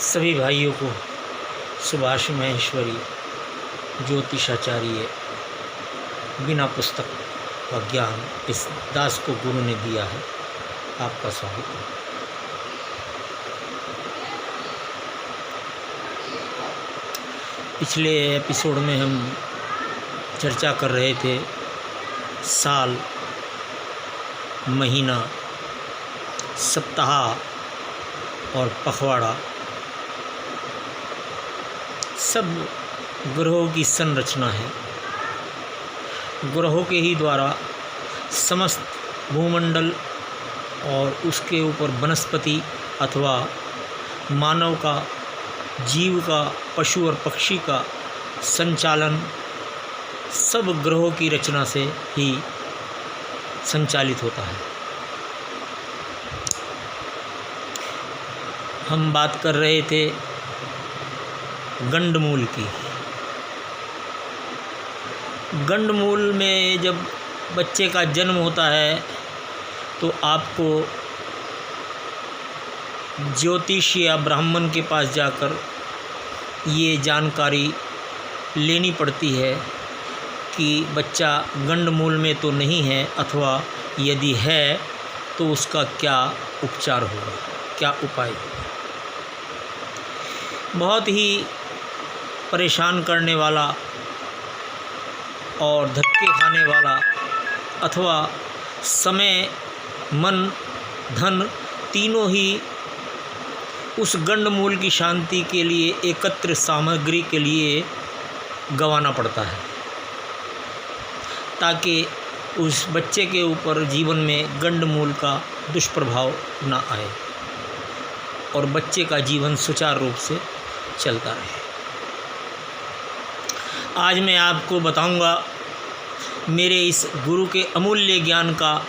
सभी भाइयों को सुभाष महेश्वरी ज्योतिषाचार्य बिना पुस्तक का ज्ञान इस दास को गुरु ने दिया है। आपका स्वागत है। पिछले एपिसोड में हम चर्चा कर रहे थे साल, महीना, सप्ताह और पखवाड़ा, सब ग्रहों की संरचना है। ग्रहों के ही द्वारा समस्त भूमंडल और उसके ऊपर वनस्पति अथवा मानव का, जीव का, पशु और पक्षी का संचालन सब ग्रहों की रचना से ही संचालित होता है। हम बात कर रहे थे गंडमूल की। गंडमूल में जब बच्चे का जन्म होता है तो आपको ज्योतिष या ब्राह्मण के पास जाकर ये जानकारी लेनी पड़ती है कि बच्चा गंडमूल में तो नहीं है, अथवा यदि है तो उसका क्या उपचार होगा, क्या उपाय होगा। बहुत ही परेशान करने वाला और धक्के खाने वाला, अथवा समय, मन, धन तीनों ही उस गंडमूल की शांति के लिए, एकत्र सामग्री के लिए गंवाना पड़ता है, ताकि उस बच्चे के ऊपर जीवन में गंडमूल का दुष्प्रभाव ना आए और बच्चे का जीवन सुचारू रूप से चलता रहे। आज मैं आपको बताऊंगा मेरे इस गुरु के अमूल्य ज्ञान का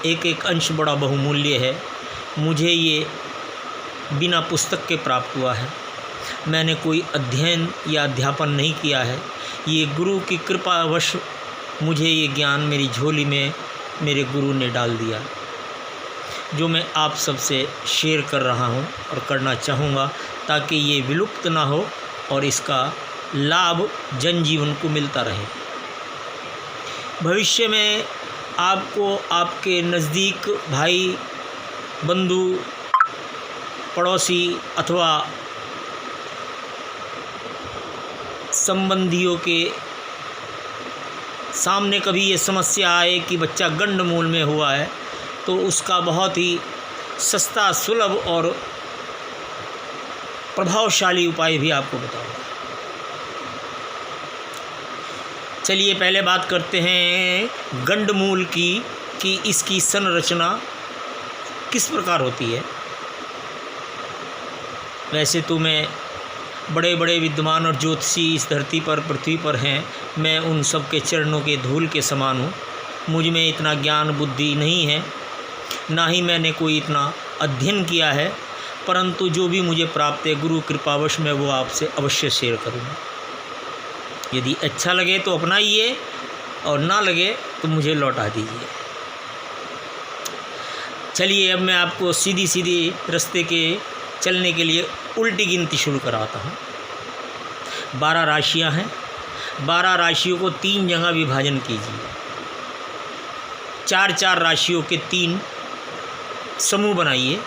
एक एक अंश बड़ा बहुमूल्य है। मुझे ये बिना पुस्तक के प्राप्त हुआ है। मैंने कोई अध्ययन या अध्यापन नहीं किया है। ये गुरु की कृपावश मुझे ये ज्ञान मेरी झोली में मेरे गुरु ने डाल दिया, जो मैं आप सबसे शेयर कर रहा हूँ और करना चाहूँगा, ताकि ये विलुप्त ना हो और इसका लाभ जनजीवन को मिलता रहे। भविष्य में आपको आपके नज़दीक भाई, बंधु, पड़ोसी अथवा संबंधियों के सामने कभी ये समस्या आए कि बच्चा गंडमूल में हुआ है, तो उसका बहुत ही सस्ता, सुलभ और प्रभावशाली उपाय भी आपको बताऊंगा। चलिए पहले बात करते हैं गंडमूल की कि इसकी संरचना किस प्रकार होती है। वैसे तो मैं बड़े बड़े विद्वान और ज्योतिषी इस धरती पर, पृथ्वी पर हैं। मैं उन सब के चरणों के धूल के समान हूँ। मुझ में इतना ज्ञान बुद्धि नहीं है, ना ही मैंने कोई इतना अध्ययन किया है, परंतु जो भी मुझे प्राप्त है गुरु कृपावश मैं वो आपसे अवश्य शेयर करूँगा। यदि अच्छा लगे तो अपनाइए और ना लगे तो मुझे लौटा दीजिए। चलिए अब मैं आपको सीधी सीधी रास्ते के चलने के लिए उल्टी गिनती शुरू कराता हूँ। 12 राशियाँ हैं। 12 राशियों को 3 जगह विभाजन कीजिए। 4-4 राशियों के 3 समूह बनाइए।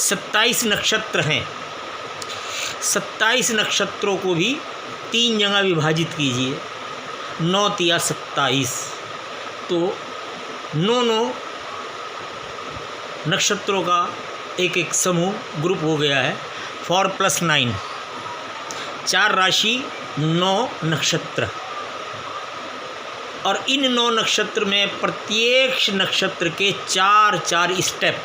27 नक्षत्र हैं। 27 नक्षत्रों को भी 3 जगह विभाजित कीजिए। 9 तिया 27, तो 9 नक्षत्रों का एक एक समूह, ग्रुप हो गया है। 4+9, 4 राशि 9 नक्षत्र। और इन 9 नक्षत्र में प्रत्येक नक्षत्र के 4-4 स्टेप।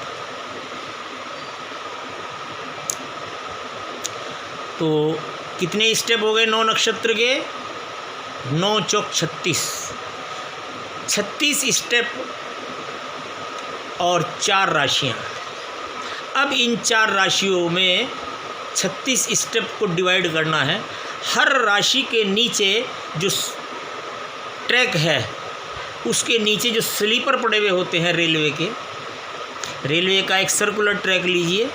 तो कितने स्टेप हो गए 9 नक्षत्र के? 9 चौक 36, 36 स्टेप और 4 राशियाँ। अब इन 4 राशियों में 36 स्टेप को डिवाइड करना है। हर राशि के नीचे जो ट्रैक है, उसके नीचे जो स्लीपर पड़े हुए होते हैं रेलवे के, रेलवे का एक सर्कुलर ट्रैक लीजिए,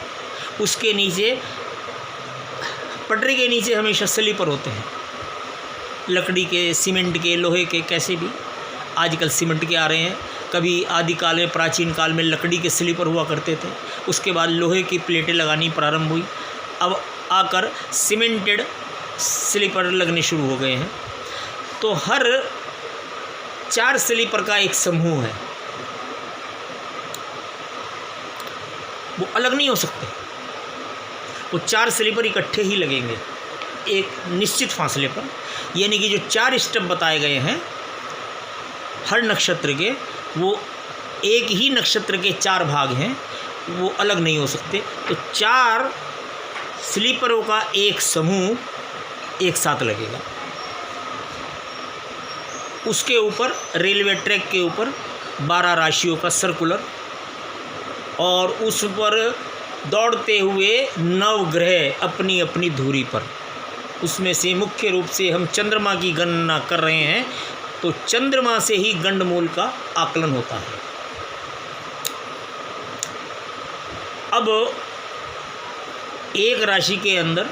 उसके नीचे, पटरी के नीचे हमेशा स्लीपर होते हैं, लकड़ी के, सीमेंट के, लोहे के, कैसे भी। आजकल सीमेंट के आ रहे हैं। कभी आदिकाल में, प्राचीन काल में लकड़ी के स्लीपर हुआ करते थे, उसके बाद लोहे की प्लेटें लगानी प्रारंभ हुई, अब आकर सीमेंटेड स्लीपर लगने शुरू हो गए हैं। तो हर 4 स्लीपर का एक समूह है, वो अलग नहीं हो सकते, वो 4 स्लीपर इकट्ठे ही लगेंगे एक निश्चित फासले पर। यानी कि जो 4 स्टेप बताए गए हैं हर नक्षत्र के, वो एक ही नक्षत्र के 4 भाग हैं, वो अलग नहीं हो सकते। तो 4 स्लीपरों का एक समूह एक साथ लगेगा। उसके ऊपर रेलवे ट्रैक के ऊपर 12 राशियों का सर्कुलर, और उस पर दौड़ते हुए 9 ग्रह अपनी अपनी धुरी पर। उसमें से मुख्य रूप से हम चंद्रमा की गणना कर रहे हैं, तो चंद्रमा से ही गंडमूल का आकलन होता है। अब एक राशि के अंदर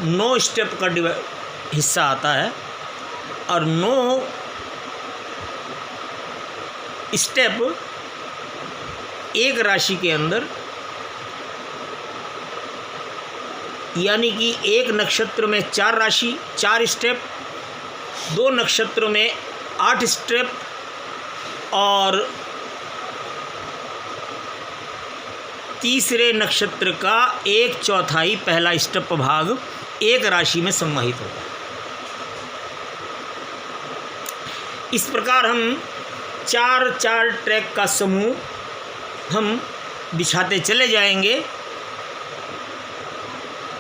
9 स्टेप का हिस्सा आता है, और 9 स्टेप एक राशि के अंदर, यानी कि एक नक्षत्र में 4 राशि 4 स्टेप, 2 नक्षत्रों में 8 स्टेप, और तीसरे नक्षत्र का 1/4 पहला स्टेप भाग एक राशि में समाहित होगा। इस प्रकार हम 4 ट्रैक का समूह हम बिछाते चले जाएंगे।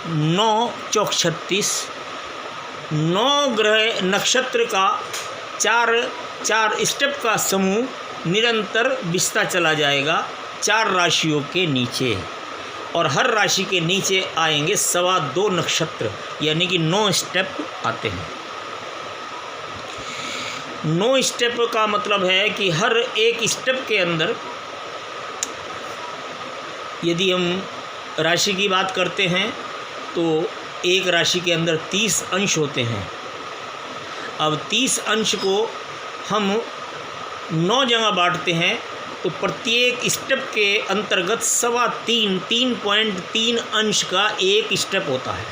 9 चौक 36, 9 ग्रह नक्षत्र का 4 स्टेप का समूह निरंतर बिछता चला जाएगा 4 राशियों के नीचे, और हर राशि के नीचे आएंगे 2.25 नक्षत्र, यानी कि 9 स्टेप आते हैं। 9 स्टेप का मतलब है कि हर एक स्टेप के अंदर, यदि हम राशि की बात करते हैं तो एक राशि के अंदर 30 अंश होते हैं। अब 30 अंश को हम 9 जगह बांटते हैं, तो प्रत्येक स्टेप के अंतर्गत 3.3 अंश का एक स्टेप होता है।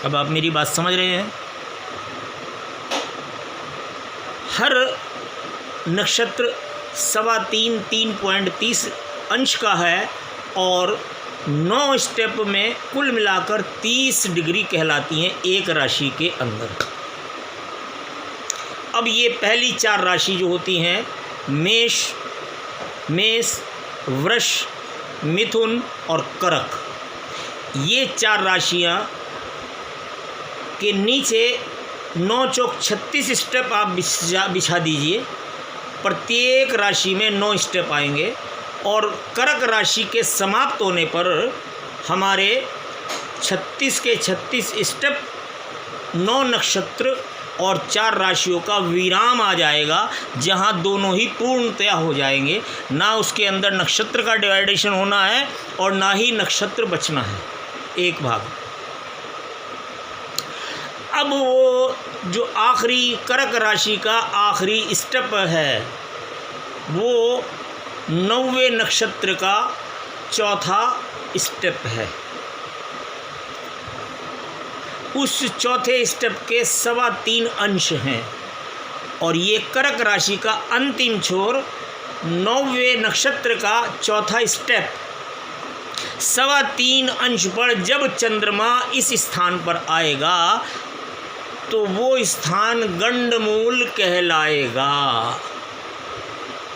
अब आप मेरी बात समझ रहे हैं। हर नक्षत्र 3.30 अंश का है, और 9 स्टेप में कुल मिलाकर 30 डिग्री कहलाती हैं एक राशि के अंदर। अब ये पहली 4 राशि जो होती हैं, मेष, वृष, मिथुन और कर्क, ये 4 राशियां के नीचे 9 चौक 36 स्टेप आप बिछा दीजिए। प्रत्येक राशि में 9 स्टेप आएंगे, और कर्क राशि के समाप्त होने पर हमारे 36 के 36 स्टेप, 9 नक्षत्र और 4 राशियों का विराम आ जाएगा, जहां दोनों ही पूर्णतया हो जाएंगे। ना उसके अंदर नक्षत्र का डिवाइडेशन होना है, और ना ही नक्षत्र बचना है, एक भाग। अब वो जो आखिरी कर्क राशि का आखिरी स्टेप है, वो 9वें नक्षत्र का 4था स्टेप है। उस 4थे स्टेप के 3.25 अंश हैं, और ये कर्क राशि का अंतिम छोर 9वें नक्षत्र का 4था स्टेप 3.25 अंश पर जब चंद्रमा इस स्थान पर आएगा, तो वो स्थान गंडमूल कहलाएगा।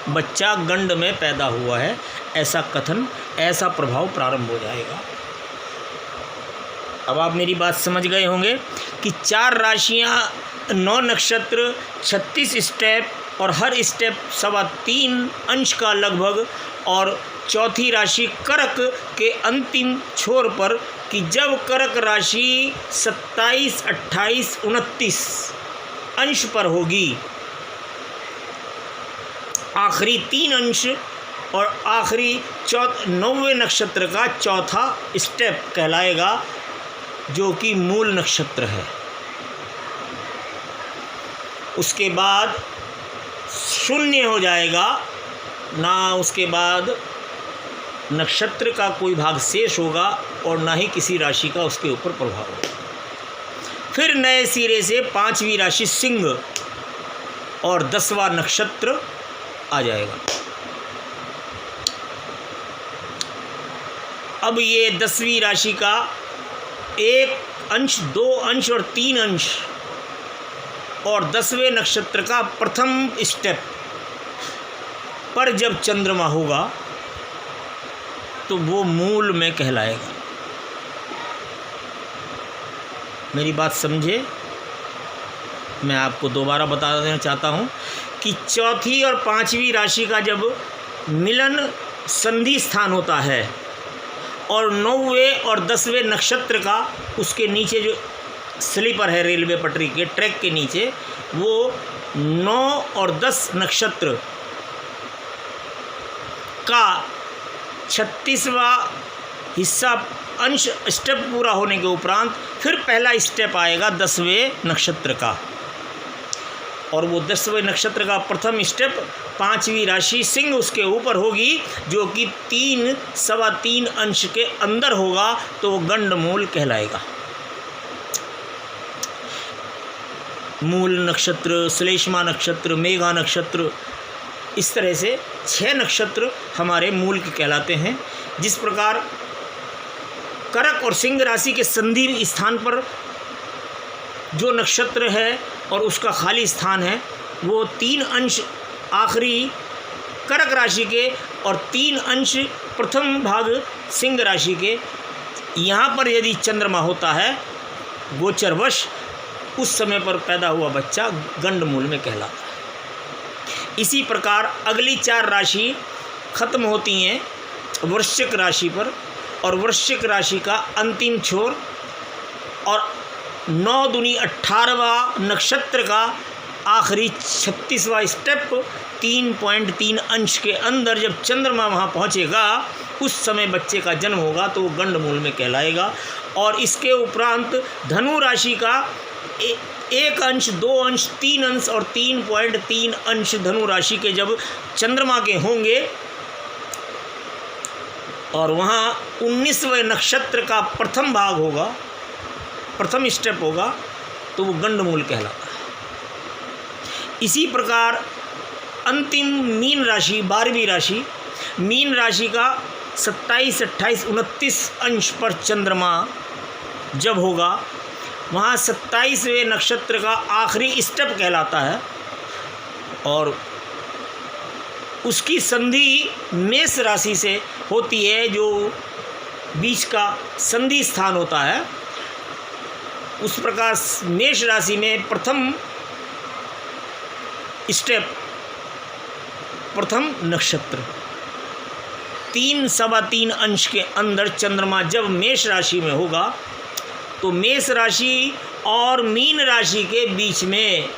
बच्चा गंड में पैदा हुआ है, ऐसा कथन, ऐसा प्रभाव प्रारंभ हो जाएगा। अब आप मेरी बात समझ गए होंगे कि 4 राशियां, 9 नक्षत्र, 36 स्टेप, और हर स्टेप 3.25 अंश का लगभग, और चौथी राशि कर्क के अंतिम छोर पर, कि जब कर्क राशि 27, 28, 29 अंश पर होगी, आखिरी 3 अंश और आखिरी 9वें नक्षत्र का चौथा स्टेप कहलाएगा, जो कि मूल नक्षत्र है। उसके बाद शून्य हो जाएगा, ना उसके बाद नक्षत्र का कोई भाग शेष होगा और ना ही किसी राशि का उसके ऊपर प्रभाव होगा। फिर नए सिरे से 5वीं राशि सिंह और 10वां नक्षत्र आ जाएगा। अब ये 10वीं राशि का 1 अंश, 2 अंश और 3 अंश और 10वें नक्षत्र का प्रथम स्टेप पर जब चंद्रमा होगा तो वो मूल में कहलाएगा। मेरी बात समझे? मैं आपको दोबारा बता देना चाहता हूँ कि चौथी और 5वीं राशि का जब मिलन संधि स्थान होता है और 9वें और 10वें नक्षत्र का उसके नीचे जो स्लीपर है रेलवे पटरी के ट्रैक के नीचे, वो 9 और 10 नक्षत्र का 36वां हिस्सा अंश स्टेप पूरा होने के उपरांत फिर पहला स्टेप आएगा 10वें नक्षत्र का, और वो 10वें नक्षत्र का प्रथम स्टेप 5वीं राशि सिंह उसके ऊपर होगी, जो कि 3 सवा 3 अंश के अंदर होगा, तो वो गंडमूल कहलाएगा। मूल नक्षत्र, श्लेष्मा नक्षत्र, मेघा नक्षत्र, इस तरह से 6 नक्षत्र हमारे मूल के कहलाते हैं। जिस प्रकार करक और सिंह राशि के संधि स्थान पर जो नक्षत्र है और उसका खाली स्थान है, वो 3 अंश आखिरी करक राशि के और 3 अंश प्रथम भाग सिंह राशि के। यहाँ पर यदि चंद्रमा होता है गोचरवश, उस समय पर पैदा हुआ बच्चा गंडमूल में कहलाता है। इसी प्रकार अगली 4 राशि खत्म होती हैं वृश्चिक राशि पर, और वृश्चिक राशि का अंतिम छोर और 9 दूनी 18वां नक्षत्र का आखिरी 36वां स्टेप 3.3 अंश के अंदर जब चंद्रमा वहाँ पहुँचेगा, उस समय बच्चे का जन्म होगा, तो वो गंडमूल में कहलाएगा। और इसके उपरांत धनु राशि का 1 अंश, 2 अंश, 3 अंश और 3.3 अंश धनु राशि के जब चंद्रमा के होंगे और वहाँ 19वें नक्षत्र का प्रथम भाग होगा, प्रथम स्टेप होगा, तो वो गंडमूल कहलाता है। इसी प्रकार अंतिम मीन राशि, 12वीं राशि, मीन राशि का 27, 28, 29 अंश पर चंद्रमा जब होगा, वहाँ 27वें नक्षत्र का आखिरी स्टेप कहलाता है, और उसकी संधि मेष राशि से होती है, जो बीच का संधि स्थान होता है। उस प्रकार मेष राशि में प्रथम स्टेप, प्रथम नक्षत्र 3 सवा 3 अंश के अंदर चंद्रमा जब मेष राशि में होगा, तो मेष राशि और मीन राशि के बीच में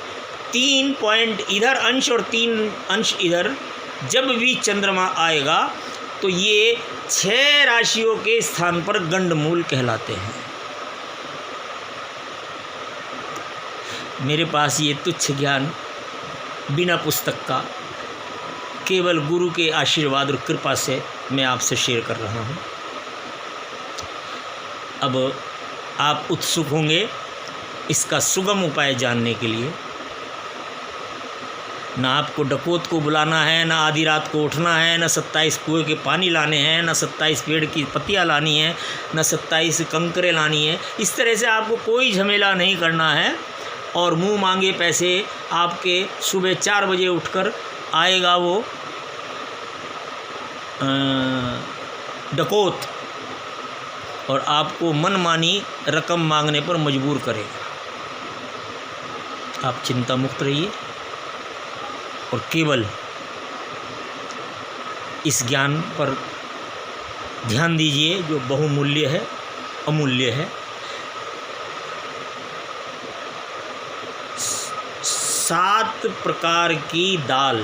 3 पॉइंट इधर अंश और 3 अंश इधर जब भी चंद्रमा आएगा, तो ये 6 राशियों के स्थान पर गंडमूल कहलाते हैं। मेरे पास ये तुच्छ ज्ञान बिना पुस्तक का, केवल गुरु के आशीर्वाद और कृपा से मैं आपसे शेयर कर रहा हूँ। अब आप उत्सुक होंगे इसका सुगम उपाय जानने के लिए। ना आपको डकोत को बुलाना है, ना आधी रात को उठना है, ना 27 कुएं के पानी लाने हैं, ना 27 पेड़ की पत्तियां लानी है, ना 27 कंकरें लानी है। इस तरह से आपको कोई झमेला नहीं करना है, और मुंह मांगे पैसे आपके सुबह 4 बजे उठकर आएगा वो डकोत, और आपको मनमानी रकम मांगने पर मजबूर करेगा। आप चिंता मुक्त रहिए और केवल इस ज्ञान पर ध्यान दीजिए जो बहुमूल्य है, अमूल्य है। 7 प्रकार की दाल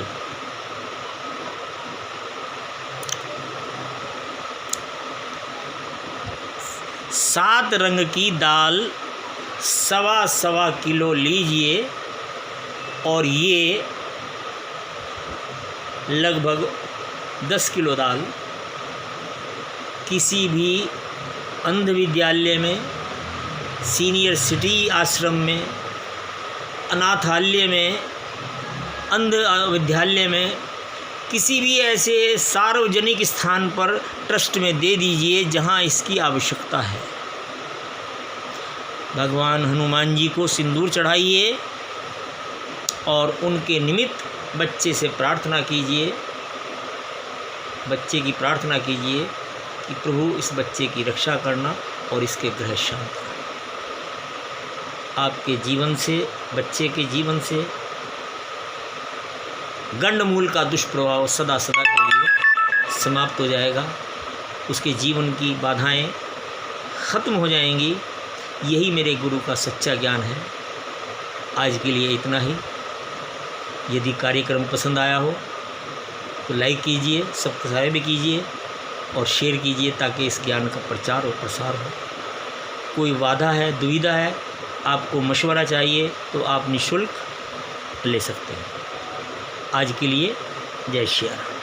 7 रंग की दाल 1.25 किलो लीजिए और ये लगभग 10 किलो दाल किसी भी अंध विद्यालय में, सीनियर सिटी आश्रम में, अनाथालय में, अंध विद्यालय में, किसी भी ऐसे सार्वजनिक स्थान पर ट्रस्ट में दे दीजिए जहां इसकी आवश्यकता है। भगवान हनुमान जी को सिंदूर चढ़ाइए और उनके निमित्त बच्चे से प्रार्थना कीजिए, बच्चे की प्रार्थना कीजिए कि प्रभु इस बच्चे की रक्षा करना और इसके ग्रह शांत करना। आपके जीवन से, बच्चे के जीवन से गंडमूल का दुष्प्रभाव सदा सदा के लिए समाप्त हो जाएगा, उसके जीवन की बाधाएं ख़त्म हो जाएंगी। यही मेरे गुरु का सच्चा ज्ञान है। आज के लिए इतना ही। यदि कार्यक्रम पसंद आया हो तो लाइक कीजिए, सब्सक्राइब कीजिए और शेयर कीजिए ताकि इस ज्ञान का प्रचार और प्रसार हो। कोई बाधा है, दुविधा है, आपको मशवरा चाहिए तो आप निःशुल्क ले सकते हैं। आज के लिए जय श्री राम।